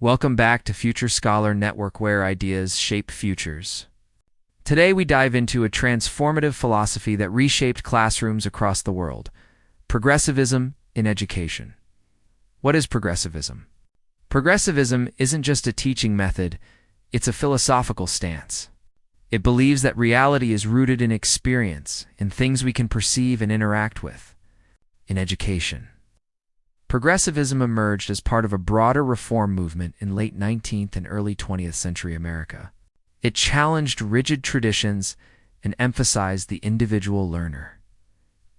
Welcome back to FutureScholarNetwork, where ideas shape futures. Today we dive into a transformative philosophy that reshaped classrooms across the world: progressivism in education. What is progressivism? Progressivism isn't just a teaching method, it's a philosophical stance. It believes that reality is rooted in experience, in things we can perceive and interact with. In education, progressivism emerged as part of a broader reform movement in late 19th and early 20th century America. It challenged rigid traditions and emphasized the individual learner.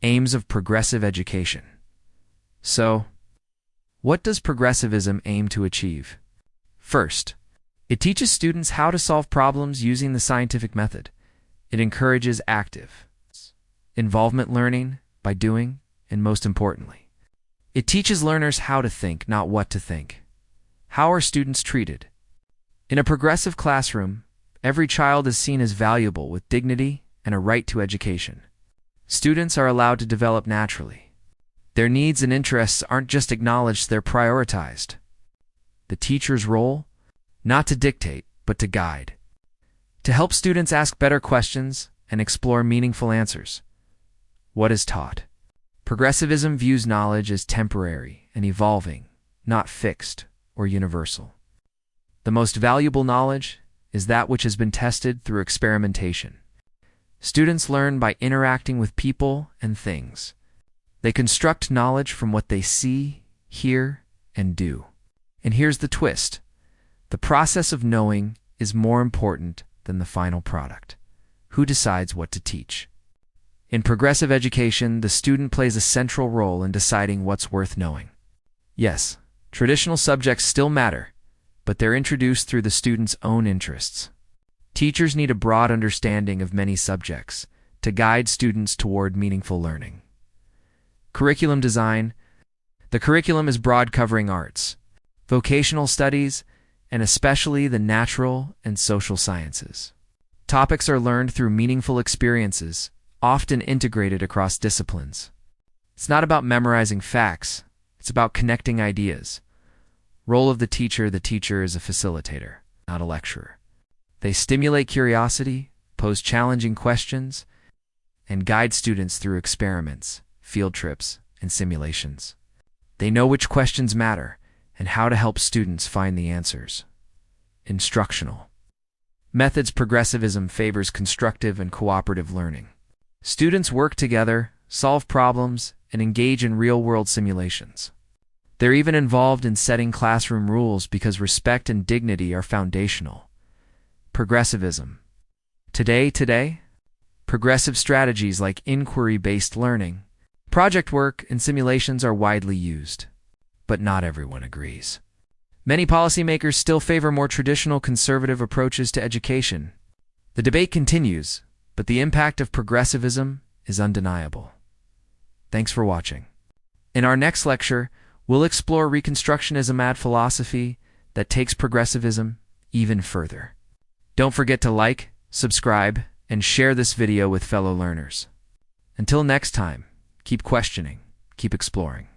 Aims of progressive education. So, what does progressivism aim to achieve? First, it teaches students how to solve problems using the scientific method. It encourages active involvement learning by doing, and most importantly, it teaches learners how to think, not what to think. How are students treated? In a progressive classroom, every child is seen as valuable with dignity and a right to education. Students are allowed to develop naturally. Their needs and interests aren't just acknowledged, they're prioritized. The teacher's role? Not to dictate, but to guide. To help students ask better questions and explore meaningful answers. What is taught? Progressivism views knowledge as temporary and evolving, not fixed or universal. The most valuable knowledge is that which has been tested through experimentation. Students learn by interacting with people and things. They construct knowledge from what they see, hear, and do. And here's the twist. The process of knowing is more important than the final product. Who decides what to teach? In progressive education, the student plays a central role in deciding what's worth knowing. Yes, traditional subjects still matter, but they're introduced through the student's own interests. Teachers need a broad understanding of many subjects to guide students toward meaningful learning. Curriculum design. The curriculum is broad, covering arts, vocational studies, and especially the natural and social sciences. Topics are learned through meaningful experiences, often integrated across disciplines. It's not about memorizing facts, it's about connecting ideas. Role of the teacher is a facilitator, not a lecturer. They stimulate curiosity, pose challenging questions, and guide students through experiments, field trips, and simulations. They know which questions matter and how to help students find the answers. Instructional methods. Progressivism favors constructive and cooperative learning. Students work together, solve problems, and engage in real-world simulations. They're even involved in setting classroom rules because respect and dignity are foundational. Progressivism. Today, progressive strategies like inquiry-based learning, project work, and simulations are widely used. But not everyone agrees. Many policymakers still favor more traditional conservative approaches to education. The debate continues, but the impact of progressivism is undeniable. Thanks for watching. In our next lecture, we'll explore Reconstructionism philosophy that takes progressivism even further. Don't forget to like, subscribe, and share this video with fellow learners. Until next time, keep questioning, keep exploring.